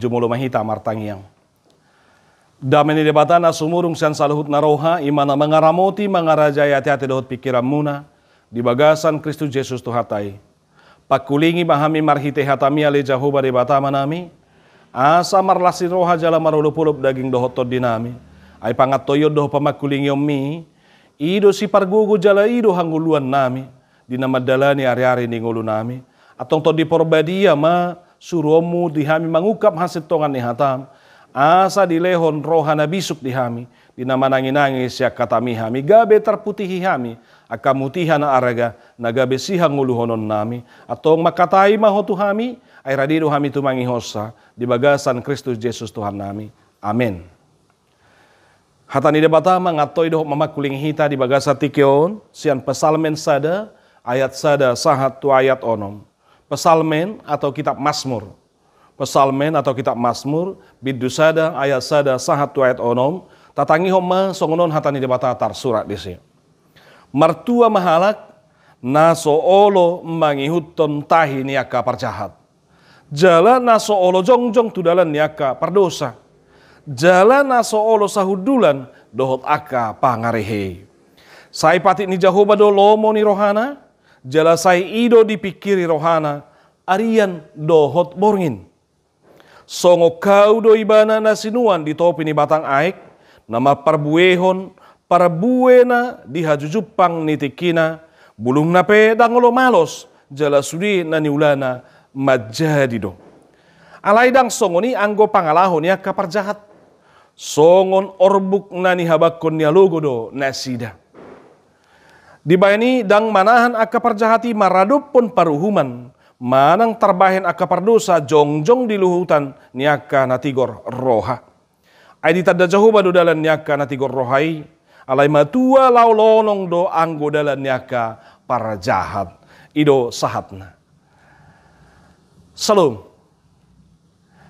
jumulo mahita martangiang. Damai ni debatana sumurung sian saluhut naroha imana mengaramoti mengarajaya hati-hati dohot pikiran muna di bagasan Kristus Yesus Tuhatai. Pakulingi mahami marhite hatami ale Jehovah debata manami. Asa marlasi roha jala marulupulup daging dohot tod dinami. Ay pangatoyo doho pamakulingi omi. Ido si pargugu jala ido hangguluan nami. Dinamadalani ari-ari ni ngulu nami. Atong tod di porbadia ma suruomu dihami mangukap hasil tongan ni hatam. Asa dilehon rohana bisuk dihami. Dinamanangin-nangis siya katami hami. Gabe terputihi hami. Akamutihan na araga. Nagabe sihang nguluhonon nami. Atong makatai mahotu hami. Ay radido hami tumangihosa. Di bagasan Kristus Yesus Tuhan nami. Amin. Hatani debata mangatoy doh mamakuling hita di bagasa tikyon. Sian pesalmen sada. Ayat sada sahat tu ayat onom. Pesalmen atau kitab Mazmur. Pesalmen atau kitab Mazmur, bidu sada ayat sada sahat tu ayat onom, tatangi homa songonon hatani debata tar surat disi. Martua mahalak naso olo mangihuton tahi niaka parjahat. Jala naso olo jongjong tudalan niaka pardosa. Jala naso olo sahudulan dohot aka pangarehe. Sai pati ni Jehovah do lomo ni rohana, jala sai ido dipikiri rohana, arian dohot borngin. Songo kau do ibana na sinuan di topi ni batang aik, nama parbuehon, parbuena di hajujupang nitikina, bulung nape dangolo malos, jala sudi na niulana majadido. Alaidang songo ni anggo pangalahon ya kaparjahat. Songon orbuk na ni habakon niya logo do nasida. Dibayani dang manahan akaparjahati maradop pun paruhuman. Manang terbahen aka pardosa jongjong di luhutan niaka natigor roha. Ay ditada Jehovah do dalan niaka natigor rohai. Alay matua laulonong do anggo dalan niaka para jahat. Ido sahatna. Salam.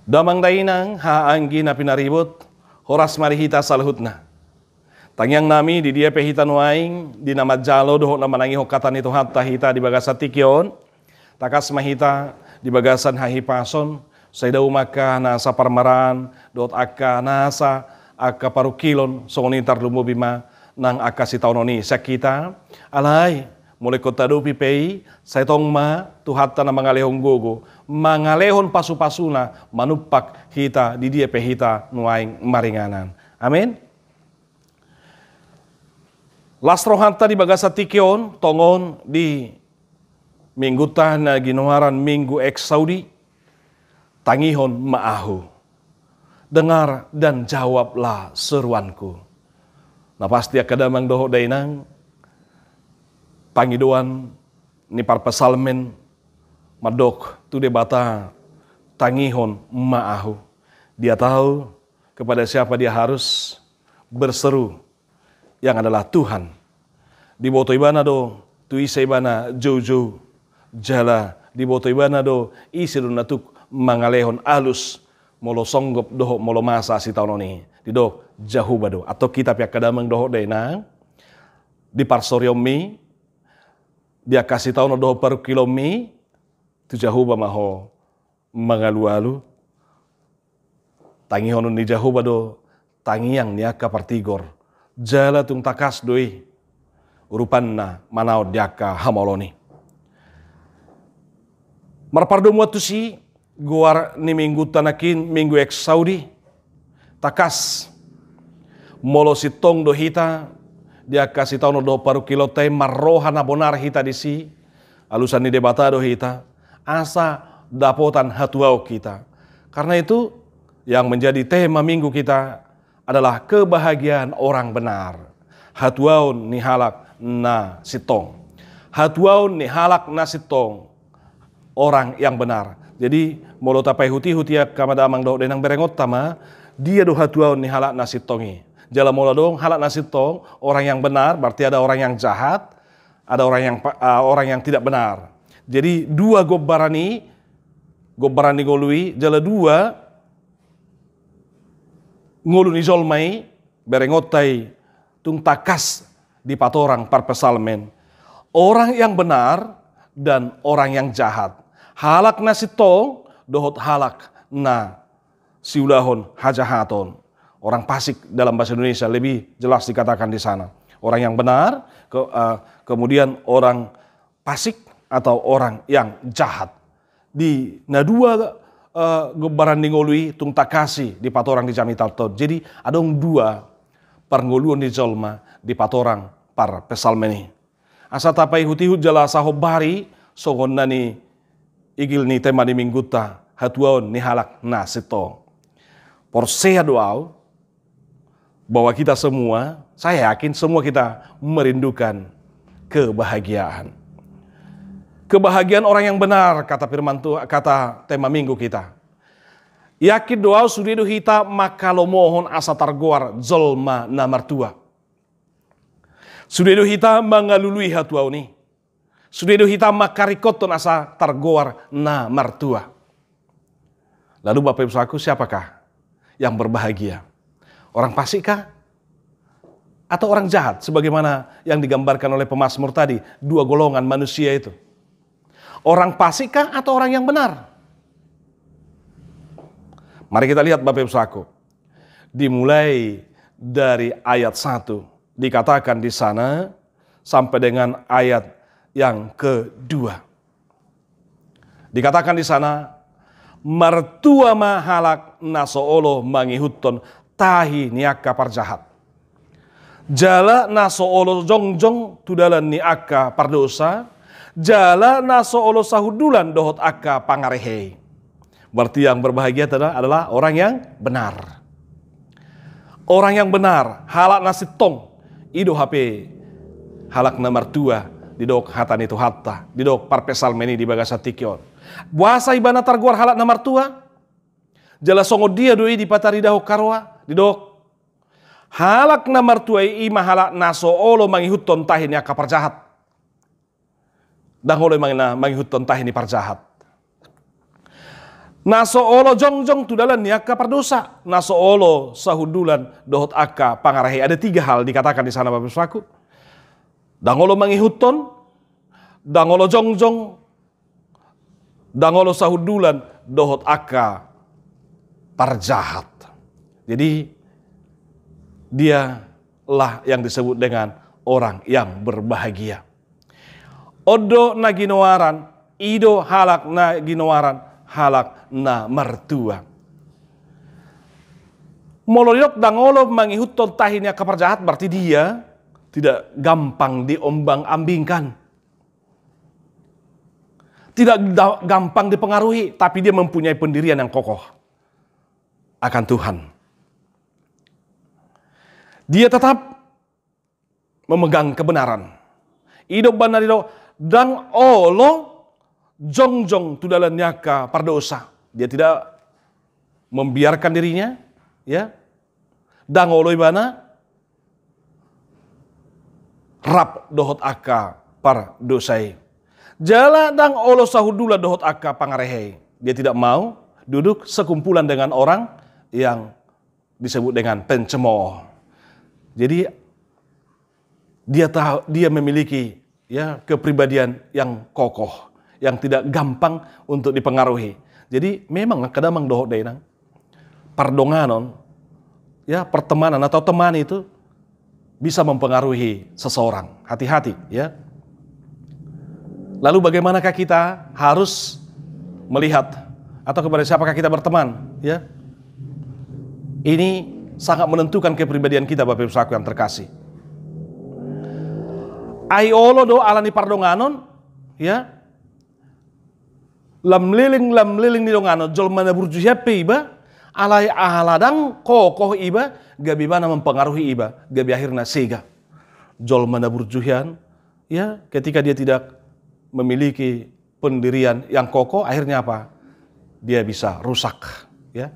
Damang dainang haanggi na pinaribot. Horas marihita salhutna. Tangyang nami di dia pehita nuaing. Di nama jalo doho na manangi hokatan ito hatta hita di bagasa tikyon. Takas mahita di bagasan hahipason, saya daw maka nasa parmaran, dot aka nasa aka parukilon, songonitar lumubima nang aka si taunoni sakita, alay, mulai kota do pipei, saya tong ma tuhata na mangalehong gogo, mangalehon pasu-pasuna, manupak hita di dia pehita nuaing maringanan. Amin. Lasrohanta di bagasa tikyon, tongon di minggu na ginawaran minggu Saudi, tangihon maahu. Dengar dan jawablah seruanku. Nah pasti akadamang doho dainang, pangiduan ni parpesalmen, madok tu debata tangihon maahu. Dia tahu kepada siapa dia harus berseru, yang adalah Tuhan. Di boto ibana do, tu isa ibana jauh-jauh. Jala di boto ibana do isilun natuk mangalehon alus molo songgop doho molo masa si taunoni di do Jehovah do atau kitab yang kadamang doho dena di parsoriomi dia kasih tahu doho paru kilomi tu Jehovah maho mangalu-alu tangi honon ni Jehovah do tangiang niaka partigor jala tung takas doi urupanna manao diaka hamoloni. Marpardo muatu si guar ni minggu tanakin minggu Saudi takas molo si tong do hita dia kasih tahu do paru kilote marroha na bonar hita di si alusan ni debata do hita asa dapotan hatuau kita. Karena itu yang menjadi tema minggu kita adalah kebahagiaan orang benar. Hatuaun ni halak na sitong. Hatuaun ni halak na sitong. Orang yang benar. Jadi molo tapai huti-hutia kamada amang do denang berengot tama dia do hatuaun ni halak na sitongi. Jala mula dong halak na sitong orang yang benar berarti ada orang yang jahat, ada orang yang tidak benar. Jadi dua gobarani golui jala dua ngoluni zolmai berengotai tung takas di patorang parpesalmen. Orang yang benar dan orang yang jahat. Halak na sitong dohot halak na siulahon hajahaton. Orang fasik dalam bahasa Indonesia lebih jelas dikatakan di sana. Orang yang benar, kemudian orang fasik atau orang yang jahat. Di dua gebaran ningolui tung takasi di patorang di jami talton. Jadi ada dua perngoluan di jolma di patorang par pesalmeni. Asa tapai hutihut jala sahobari sogon nani igil ni tema di mingguta hatuaon ni halak na sito. Porsea doau bahwa kita semua, saya yakin semua kita merindukan kebahagiaan. Kebahagiaan orang yang benar, kata firman Tuhan, kata tema minggu kita. Yakin doa sudidu hita maka lo mohon asa targoar zolma na martua. Sudidu hita mengalului hatuau ni. Sudidu hita makarikoton asa targoar na martua. Lalu Bapak Ibu Saudaraku, siapakah yang berbahagia? Orang fasik kah? Atau orang jahat? Sebagaimana yang digambarkan oleh pemazmur tadi. Dua golongan manusia itu. Orang fasik kah atau orang yang benar? Mari kita lihat Bapak Ibu Saudaraku. Dimulai dari ayat 1. Dikatakan di sana sampai dengan ayat yang kedua. Dikatakan di sana. Mertua mahalak nasoolo mangihuton tahi niaka parjahat. Jala nasoolo jongjong tudalan niaka pardosa. Jala nasoolo sahudulan dohot aka pangarehei. Berarti yang berbahagia adalah orang yang benar. Orang yang benar. Halak nasitong. Ido HP. Halak na mertua. Didok hatan itu hatta. Didok parpesalmeni di bagasa tikion. Buasa ibana targuar halak na mertua. Jala songo dia doi di patari daho karwa. Didok halak na martuai ima halak naso olo mangihuton tahin ya kapar jahat. Daholo mangihuton tahin ni parjahat. Naso olo jongjong tudalan ya kapar dosa. Naso olo sahudulan dohot aka pangarahi. Ada 3 hal dikatakan di sana Bapak Saudaraku. Dangolo mangihuton, dangolo jongjong, dangolo sahudulan dohot aka parjahat. Jadi dialah yang disebut dengan orang yang berbahagia. Odo na ginowaran, ido halak na ginowaran, halak na mertua. Molodok dangolo mangihuton tahinya kaparjahat berarti dia tidak gampang diombang-ambingkan. Tidak gampang dipengaruhi, tapi dia mempunyai pendirian yang kokoh akan Tuhan. Dia tetap memegang kebenaran. Hidup benar hidup dan olo jongjong tudalan nyaka pardosa. Dia tidak membiarkan dirinya, ya. Dang olo ibana rap dohot aka pardosai. Jala dang olo sahudula dohot aka pangarehei. Dia tidak mau duduk sekumpulan dengan orang yang disebut dengan pencemooh. Jadi dia memiliki ya kepribadian yang kokoh, yang tidak gampang untuk dipengaruhi. Jadi memang kadang dohot dainang pardonganon, ya pertemanan atau teman itu bisa mempengaruhi seseorang. Hati-hati ya. Lalu bagaimanakah kita harus melihat atau kepada siapakah kita berteman? Ya, ini sangat menentukan kepribadian kita Bapak Ibu Saudaraku yang terkasih. Aiolo do alani pardonganon, ya. Lam liling di donganon jol mana burjuhiape iba, alai ahaladang kokoh iba, gabi mana mempengaruhi iba, gabi akhirnya sega. Jol mana burjuhian, ya, ketika dia tidak memiliki pendirian yang kokoh, akhirnya apa? Dia bisa rusak, ya.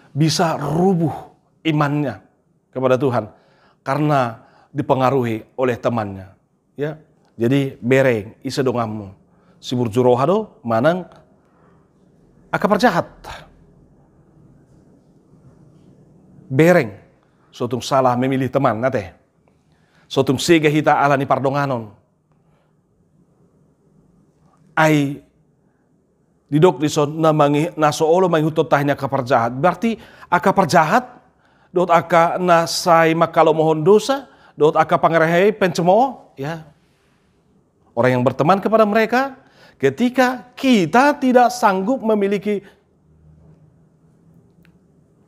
Bisa rubuh imannya kepada Tuhan karena dipengaruhi oleh temannya, ya. Jadi bereng isedongamu si burjurohado manang aka parjahat. Bereng sotung salah memilih teman nate. Sotung sega hita alani pardonganon. Ai didok dison naso olo manghutot tahnya kaparjahat. Berarti aka parjahat dot aka nasai makalo mohon dosa, dot aka pangerehei pencemooh, ya. Orang yang berteman kepada mereka ketika kita tidak sanggup memiliki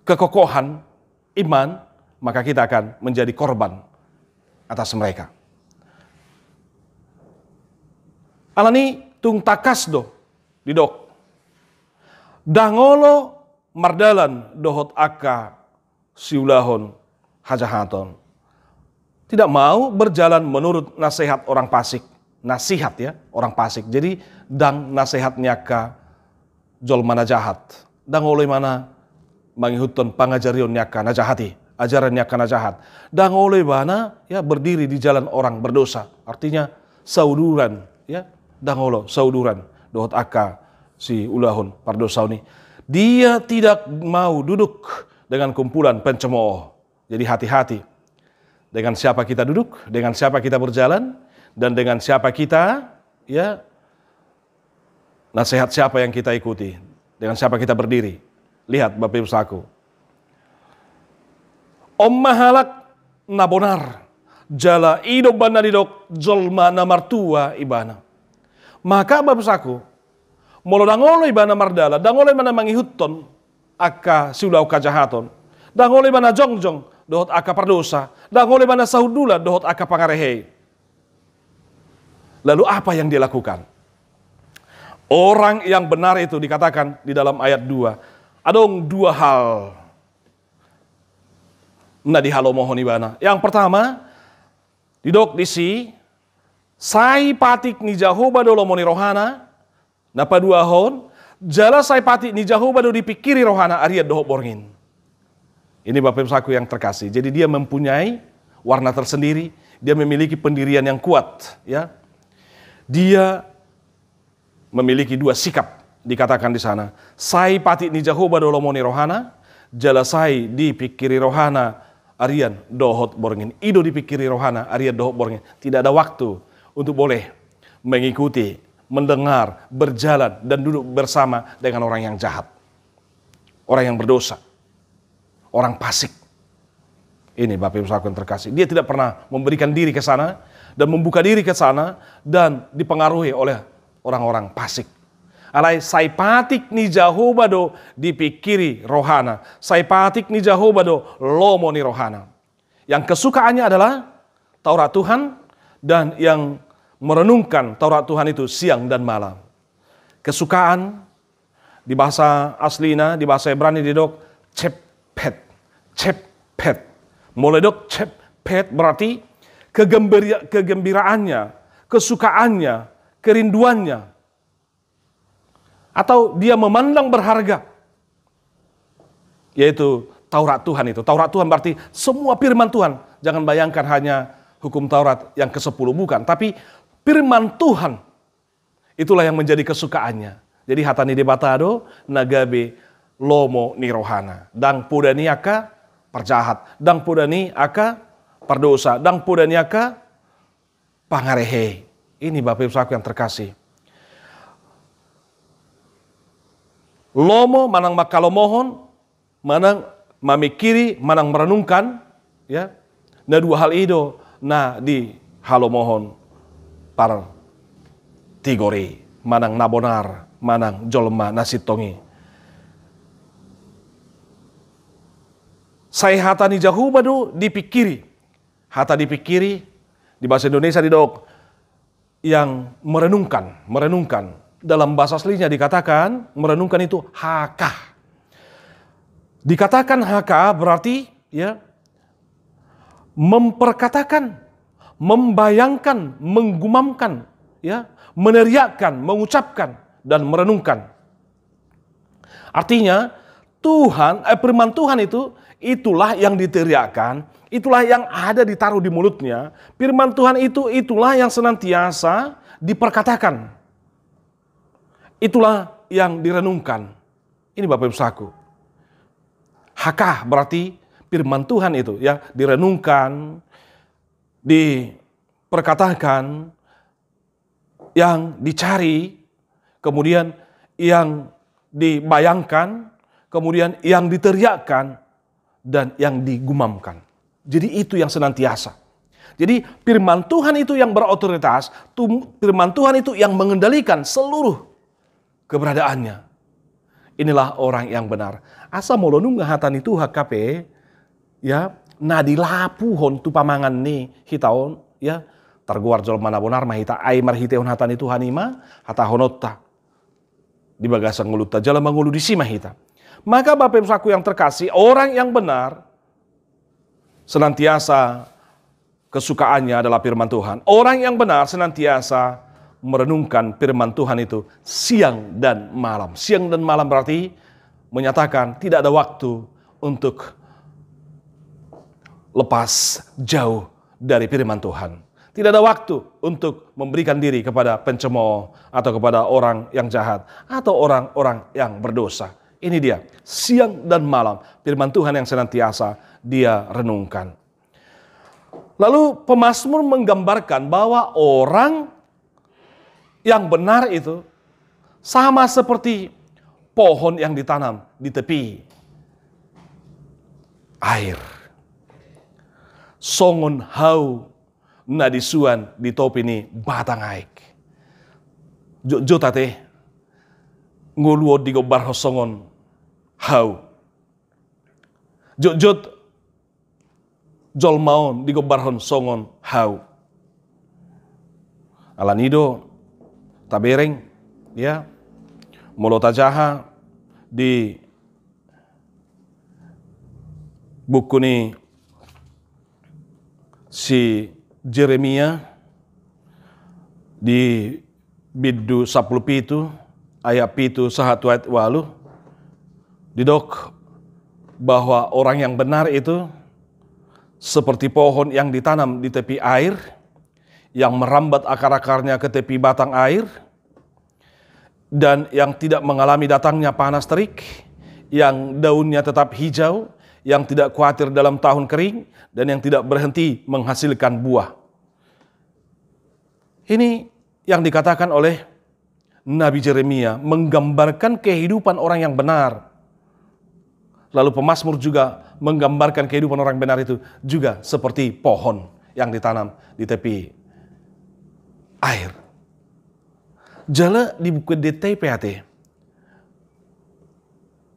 kekokohan iman, maka kita akan menjadi korban atas mereka. Alani tung takas do didok. Dangolo mardalan dohot aka siulahon hajahaton. Tidak mau berjalan menurut nasihat orang fasik. Nasihat ya, orang fasik. Jadi dang nasihatnya ka jolmana jahat. Dangolo mana mangihutun pangajarion nyaka najahati. Ajaran nyaka najahat. Dangolo mana ya berdiri di jalan orang berdosa. Artinya sauduran ya. Dangolo sauduran dohot aka si ulahun pardosauni. Dia tidak mau duduk dengan kumpulan pencemooh. Jadi hati-hati dengan siapa kita duduk, dengan siapa kita berjalan, dan dengan siapa kita, ya, nasihat siapa yang kita ikuti, dengan siapa kita berdiri. Lihat Bapak Ibu saku. Om mahalak nabonar, jala idok bana didok, jolma namartua ibana. Maka Bapak saku, molo dangolo ibana mardala, dangolo ibana mangihutton, aka siulau kajahaton, dangolo ibana jongjong, dohot aka pardosa, dangolo ibana sahudula, dohot aka pangarehei. Lalu apa yang dia lakukan? Orang yang benar itu dikatakan di dalam ayat 2. Adong dua hal. Nah di halo mohon ibana. Yang pertama, didok disi, sai patik ni Jahoba dolo moni rohana, napa dua hon, jala sai patik ni Jahoba do dipikiri rohana Arya dohok borngin. Ini Bapak Ibu saku yang terkasih. Jadi dia mempunyai warna tersendiri, dia memiliki pendirian yang kuat, ya. Dia memiliki dua sikap dikatakan di sana. Sai pati ni Jahoba dolo moni rohana, jala sai dipikiri rohana Arian dohot borngin. Ido dipikiri rohana Arian dohot borngin. Tidak ada waktu untuk boleh mengikuti, mendengar, berjalan dan duduk bersama dengan orang yang jahat. Orang yang berdosa. Orang fasik. Ini Bapak Ibu saudara yang terkasih. Dia tidak pernah memberikan diri ke sana dan membuka diri ke sana dan dipengaruhi oleh orang-orang fasik. Alai saipatik ni Jahoba do dipikiri rohana. Saipatik ni Jahoba do lomo ni rohana. Yang kesukaannya adalah Taurat Tuhan dan yang merenungkan Taurat Tuhan itu siang dan malam. Kesukaan di bahasa aslina, di bahasa Ibrani didok cepet, cepet. Mulai dok cepet berarti kegembiraannya, kesukaannya, kerinduannya. Atau dia memandang berharga. Yaitu Taurat Tuhan itu. Taurat Tuhan berarti semua firman Tuhan. Jangan bayangkan hanya hukum Taurat yang ke-10, bukan. Tapi firman Tuhan. Itulah yang menjadi kesukaannya. Jadi hatani debatado nagabe lomo nirohana. Dang pudani aka perjahat. Dang pudani aka perdosa. Dang pudani aka pangarehe. Ini Bapak Ibu saudara yang terkasih. Lomo manang makalo mohon, manang mamikiri, manang merenungkan, ya. Nah dua hal itu, nah di halo mohon par tigori, manang nabonar, manang jolma nasitongi. Saya hata ni Jahoba do dipikiri, hata dipikiri di bahasa Indonesia didok yang merenungkan. Dalam bahasa aslinya dikatakan merenungkan itu haka. Dikatakan haka berarti ya memperkatakan, membayangkan, menggumamkan, ya, meneriakkan, mengucapkan dan merenungkan. Artinya firman Tuhan itu itulah yang diteriakkan, itulah yang ada ditaruh di mulutnya. Firman Tuhan itu itulah yang senantiasa diperkatakan. Itulah yang direnungkan. Ini Bapak Ibu saku. Hakah berarti firman Tuhan itu ya direnungkan, diperkatakan, yang dicari, kemudian yang dibayangkan, kemudian yang diteriakkan, dan yang digumamkan. Jadi itu yang senantiasa. Jadi firman Tuhan itu yang berotoritas, firman Tuhan itu yang mengendalikan seluruh keberadaannya. Inilah orang yang benar. Asa molonung ngahatan itu HKP, ya, nadilapuhon tu pamangan ni hitaon, ya, targuar jol mana bonar mahita ai marhiteon hatan itu hanima, hata honotta. Di bagasan nguluta jalan mangulu di sima hita. Maka Bapak Ibu Saudaraku yang terkasih, orang yang benar senantiasa kesukaannya adalah firman Tuhan. Orang yang benar senantiasa merenungkan firman Tuhan itu siang dan malam. Siang dan malam berarti menyatakan tidak ada waktu untuk lepas jauh dari firman Tuhan. Tidak ada waktu untuk memberikan diri kepada pencemooh atau kepada orang yang jahat atau orang-orang yang berdosa. Ini dia, siang dan malam firman Tuhan yang senantiasa dia renungkan. Lalu pemazmur menggambarkan bahwa orang yang benar itu sama seperti pohon yang ditanam di tepi air. Songon hau na disuan di topi ni batang aik. Jo tate nguluo di gobar songon hau. Jot jol maon di gobarhon songon hau. Alanido tabereng, ya, mulota jaha di buku ni si Jeremia di biddu 10 pitu ayat pitu 1 ayat 8 didok bahwa orang yang benar itu seperti pohon yang ditanam di tepi air, yang merambat akar-akarnya ke tepi batang air, dan yang tidak mengalami datangnya panas terik, yang daunnya tetap hijau, yang tidak khawatir dalam tahun kering, dan yang tidak berhenti menghasilkan buah. Ini yang dikatakan oleh Nabi Jeremia, menggambarkan kehidupan orang yang benar. Lalu pemazmur juga menggambarkan kehidupan orang benar itu juga seperti pohon yang ditanam di tepi air. Jala di buku DTPAT,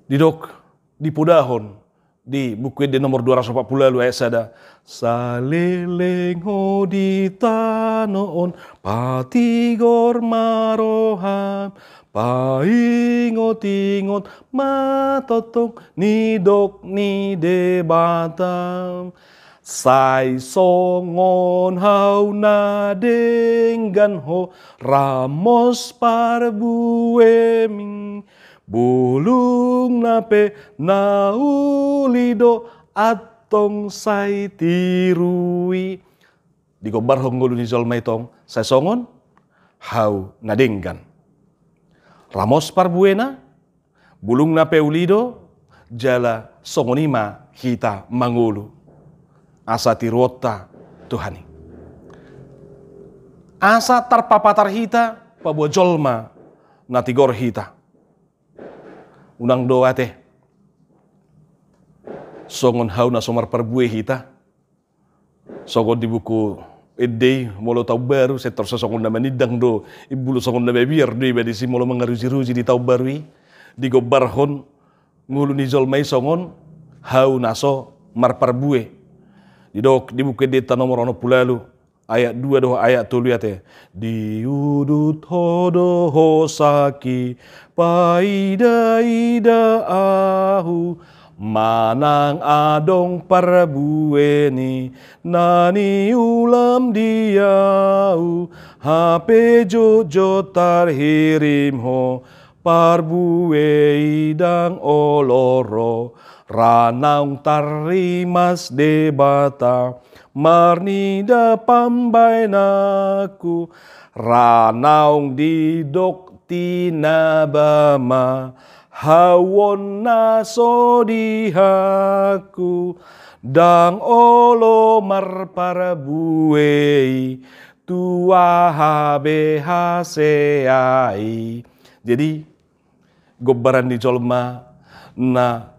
didok di pudahon, di buku di nomor 240 lalu ayat sada saleleng ho di tanoon patigor maroham paingot-ingot matotong nidok ni debatam sai songon hau na denggan ho ramos parbueming bulung nape naulido atong sai tirui di gobar honggolu ni zolmaitong sai songon hau na denggan ramos parbuena, bulung na peulido, jala songonima hita mangulu. Asa tirota Tuhani. Asa tarpapatar hita, pabuah jolma na tigor hita. Unang doa teh. Songon hau na somar parbue hita. Songon di buku Edei molo tau baru setor sosongon na manidang do ibulu songon na bebiar do ibadisi molo mangaruji-ruji di tau baru di gobarhon ngulu ni zolmai songon hau naso marparbue didok di buku deta nomor 60 ayat 2 do ayat 3 ya teh diudut hodo hosaki paida ida ahu manang adong parbueni nani ulam diau hape jojo tarhirim ho parbue idang oloro ranaung tarimas debata marnida pambainaku ranaung didok tinabama hawon naso dihaku dang olo marparabuei tua habe haseai. Jadi gobaran di jolma na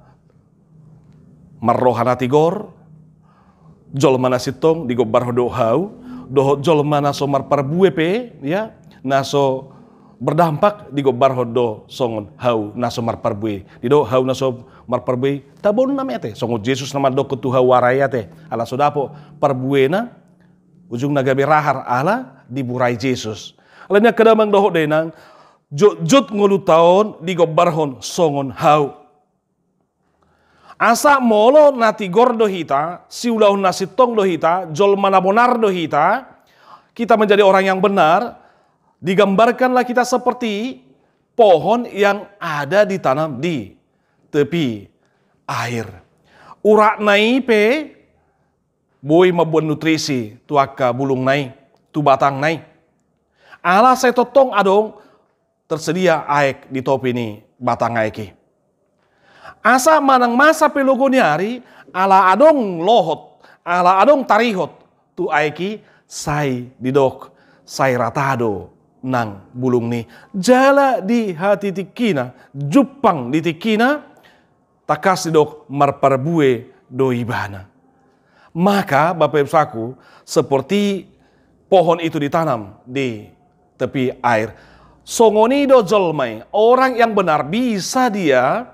marrohana tigor, jolma na sitong di gobar hodo hau, doho jolma na so marparbue pe, ya, na so berdampak di gobar hodo songon hau na so marparbue. Di do hau na so marparbue, tabon na mete, songon Jesus nama do ketu hau waraya te, ala so dapo parbue na, ujung na gabi rahar ala diburai Jesus. Alanya kadamang doho denang, jut ngulu taon di gobarhon songon hau. Asa molo nati gor dohita, siulau nasi tong dohita, jol mana bonar dohita, kita menjadi orang yang benar, digambarkanlah kita seperti pohon yang ada ditanam di tepi air. Urak naipe, boy mabuan nutrisi, tuaka bulung nai, tu batang nai. Ala saya totong adong, tersedia aek di topi ini batang aeki. Asa manang masa pelogoni hari, ala adong lohot, ala adong tarihot, tu aeki sai didok, sai ratado nang bulung ni. Jala di hati tikina, jupang di tikina, takas didok marparbue doibana. Maka Bapak Ibu saku, seperti pohon itu ditanam di tepi air. Songonido jolmai, orang yang benar bisa dia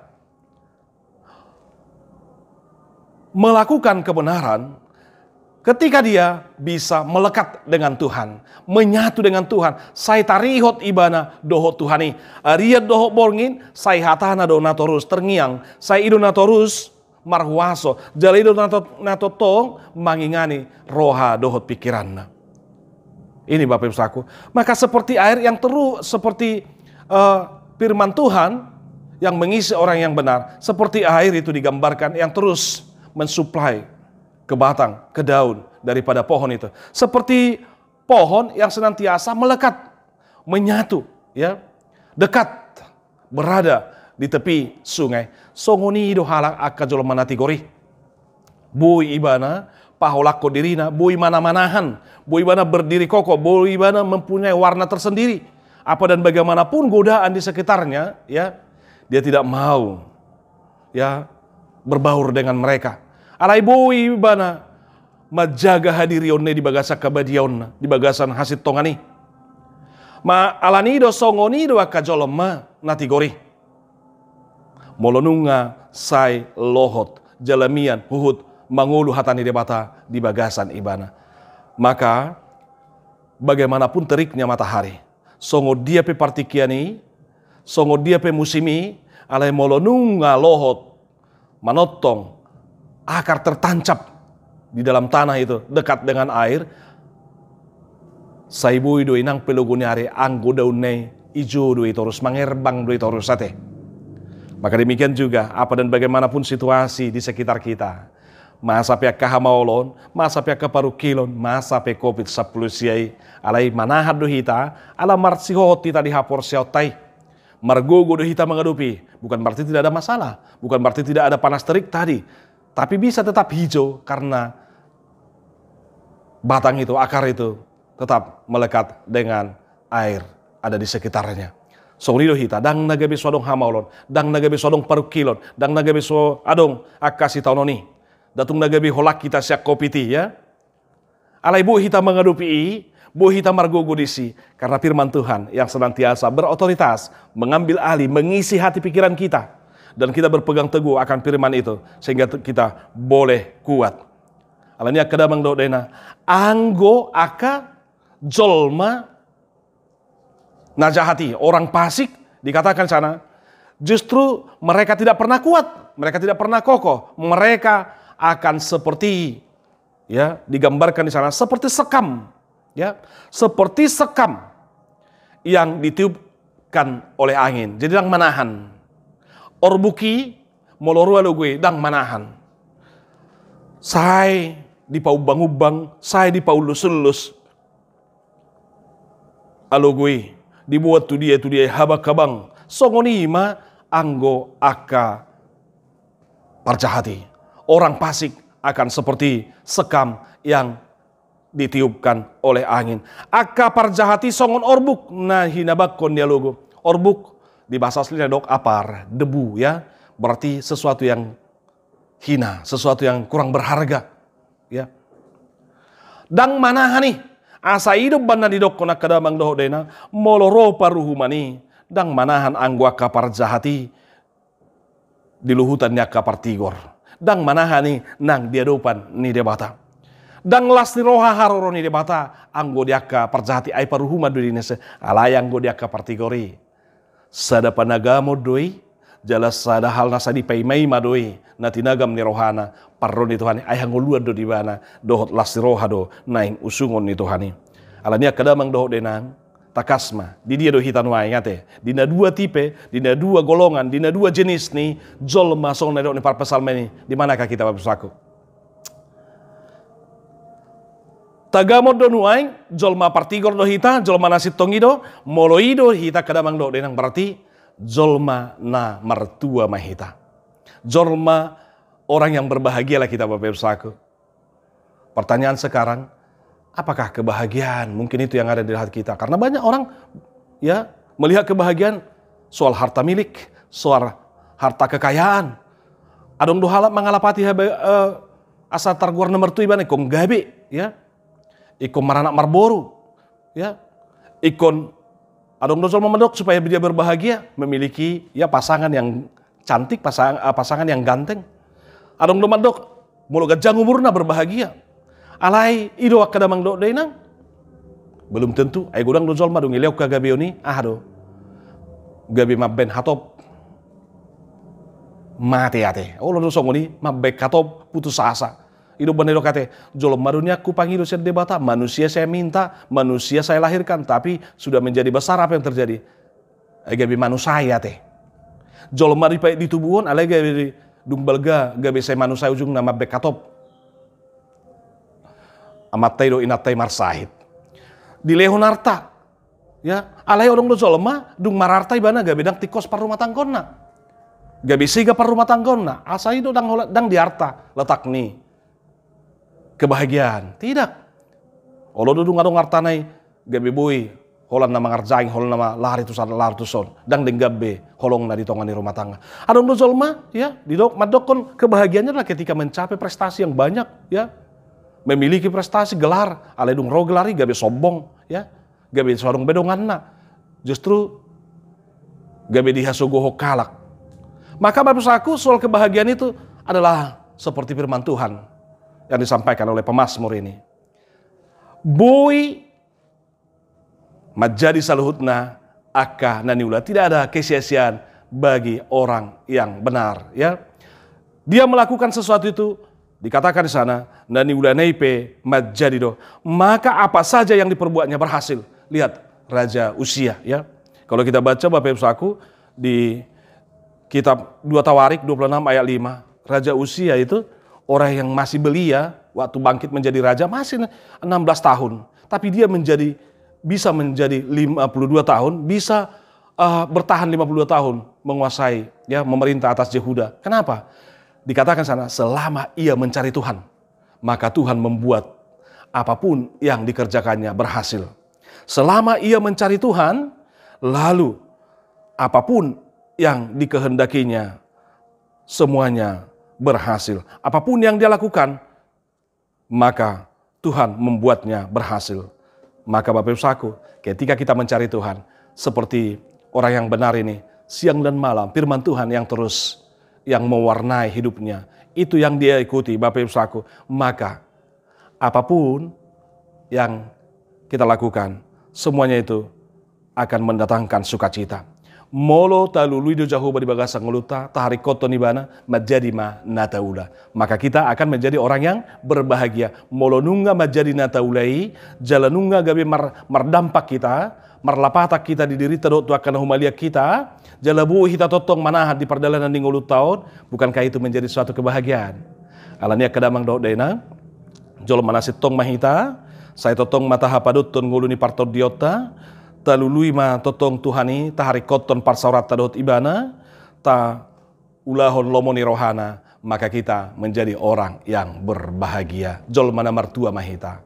melakukan kebenaran ketika dia bisa melekat dengan Tuhan, menyatu dengan Tuhan. Saya tarihot ibana doho Tuhani, riat doho borngin, saya hatana do natorus terngiang, saya ido natorus marhuaso, jala ido nato tong mangingani roha dohot pikiranna. Ini Bapak Ibu saku. Maka seperti air yang seperti firman Tuhan yang mengisi orang yang benar, seperti air itu digambarkan yang terus mensuplai ke batang, ke daun daripada pohon itu. Seperti pohon yang senantiasa melekat, menyatu, ya, dekat, berada di tepi sungai. Songoni do halak akajol manati gori. Bui ibana, paholako dirina, bui mana-manahan, bui ibana berdiri kokoh, bui ibana mempunyai warna tersendiri. Apa dan bagaimanapun godaan di sekitarnya, ya, dia tidak mau, ya, berbaur dengan mereka. Alai bui bana majaga hadirionne di bagasa kabadion di bagasan hasit tongani. Ma alanido songonido akajoloma natigori. Molonunga sai lohot jalamian huhut mangulu hatani debata di bagasan ibana. Maka bagaimanapun teriknya matahari, songo dia pe partikiani, songo dia pe musimi, alai molonunga lohot manotong akar tertancap di dalam tanah itu dekat dengan air. Saibui doi nang pelogoni hari anggo daunne ijo doi terus mengerbang doi terus sate. Maka demikian juga apa dan bagaimanapun situasi di sekitar kita, masa pihak kahamaolon, masa pihak keparukilon, masa pihak COVID-19 siai alai manahad dohita ala marsihohot tita dihapor siautai margogo dohita mengadupi. Bukan berarti tidak ada masalah, bukan berarti tidak ada panas terik tadi, tapi bisa tetap hijau karena batang itu, akar itu tetap melekat dengan air ada di sekitarnya. Songrido hita, dang nagabe sodong hamaulon, dang nagabe sodong parukilon, dang nagabe so adong akasi taunoni, datung nagabe holak kita siak kopiti ya. Alai bu hita mengadupi, bu hita margogo disi, karena firman Tuhan yang senantiasa berotoritas, mengambil alih, mengisi hati pikiran kita. Dan kita berpegang teguh akan firman itu sehingga kita boleh kuat. Alanya kadamang do dena anggo aka jolma najahati, orang fasik dikatakan sana justru mereka tidak pernah kuat, mereka tidak pernah kokoh, mereka akan seperti, ya, digambarkan di sana seperti sekam, ya, seperti sekam yang ditiupkan oleh angin, jadi yang menahan. Orbuki molorua logue dang manahan. Sai di pau bangubang, sai di pau lus-lus. Alogue dibuat tu dia habak-kabang. Songonima anggo aka parjahati. Orang fasik akan seperti sekam yang ditiupkan oleh angin. Aka parjahati songon orbuk nah hinabakon dia logo. Orbuk Di bahasa aslinya dok apar, debu ya. Berarti sesuatu yang hina, sesuatu yang kurang berharga. Ya. Dang manahan nih, asa hidup bana di dok konak kadamang doh dena, moloro paruhumani, dang manahan anggua kapar jahati, diluhutannya kapar tigor. Dang manahan nih, nang diadopan ni debata. Dang las ni roha haroro ni debata, anggo diaka parjahati ay paruhuma do dinese, alayang go diaka partigori. Sada panagamo doi, jelas sada hal nasa di paimai madoi, na tinagam ni rohana, parro ni Tuhani, ay hanguluan do di bana, dohot las ni roha do, naing usungon ni Tuhani. Alania kadamang dohot denang, takasma, di dia do hitanwai ngate, dina dua tipe, dina dua golongan, dina dua jenis ni, jol masong na do ni parpasalme ni, di manakah kita bapusaku? Tagamod do nuaing, jolma partigor do hita, jolma nasit tongido, moloido hita kadamang do denang berarti jolma na mertua mahita. Jolma orang yang berbahagia lah kita Bapak Ibu saku. Pertanyaan sekarang, apakah kebahagiaan? Mungkin itu yang ada di hati kita. Karena banyak orang ya melihat kebahagiaan soal harta milik, soal harta kekayaan. Adong do halap mangalapati asa targuar nomor tu ibane kong gabe ya. Ikon maranak marboru, ya, ikon adong dosol memedok supaya dia berbahagia, memiliki ya pasangan yang cantik, pasangan yang ganteng. Adong do medok mulu gajang umurna berbahagia. Alai ido kadamang do deunang. Belum tentu. Ai godang dosol madung ileok ka gabioni, do. Gabi mabben hatop mati ate. Oh lo dosol ngoni mabbe hatop putus asa. Ido bener kate, jolom marunia ku panggil saya debata, manusia saya minta, manusia saya lahirkan, tapi sudah menjadi besar apa yang terjadi? Gabi manusia teh. Jolom maru di tubuhon, alai gabi dumbalga, gabi saya manusia ujung nama bekatop. Amatai do inatai marsahid. Di lehon harta, ya, alai orang do jolma, dung marartai bana gabi dang tikos par rumah tanggonna. Gabi siga par rumah tanggonna, asai do dang di harta, letak nih. Kebahagiaan tidak. Olo dudung adong artanai gabe boy holan nama ngarjaing holan nama lari tu son dang deng gabe holong na ditongan di rumah tangga. Adong do zolma ya didok madokon kebahagiaannya adalah ketika mencapai prestasi yang banyak ya. Memiliki prestasi gelar aledung ro gelari gabe sombong ya. Gabe sorong bedonganna. Justru gabe dihasogoho kalak. Maka Bapak Saku soal kebahagiaan itu adalah seperti firman Tuhan yang disampaikan oleh pemazmur ini. Boy majadi saluhutna aka naniula. Tidak ada kesia-siaan bagi orang yang benar. Ya, dia melakukan sesuatu itu dikatakan di sana naniula neipe majadi do. Maka apa saja yang diperbuatnya berhasil. Lihat Raja Usia. Ya, kalau kita baca Bapak Ibu saku di kitab 2 Tawarik 26 ayat 5, Raja Usia itu orang yang masih belia, waktu bangkit menjadi raja masih 16 tahun. Tapi dia bisa menjadi 52 tahun, bisa bertahan 52 tahun menguasai, ya, memerintah atas Yehuda. Kenapa? Dikatakan sana, selama ia mencari Tuhan, maka Tuhan membuat apapun yang dikerjakannya berhasil. Selama ia mencari Tuhan, lalu apapun yang dikehendakinya, semuanya berhasil. Apapun yang dia lakukan, maka Tuhan membuatnya berhasil. Maka Bapak Ibu saku, ketika kita mencari Tuhan, seperti orang yang benar ini, siang dan malam, firman Tuhan yang terus, yang mewarnai hidupnya, itu yang dia ikuti Bapak Ibu saku, maka apapun yang kita lakukan, semuanya itu akan mendatangkan sukacita. Molo talului do jahu badi bagasa nguluta tahari koto nibana majadi ma nataula. Maka kita akan menjadi orang yang berbahagia. Molo nunga majadi nataulai, jalanunga gabe mardampak kita, marlapatak kita di diri terut akan humalia kita, jalabu kita totong manahat di perjalanan di ngulut tahun, bukankah itu menjadi suatu kebahagiaan? Alania kadamang do dena, jol manasit tong mahita, saya totong mata hapadut ton nguluni partor diota, talului ma totong Tuhani tahari koton parsaurat tadot ibana ta ulahon lomoni rohana, maka kita menjadi orang yang berbahagia. Jol mana martua mahita.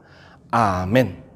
Amin.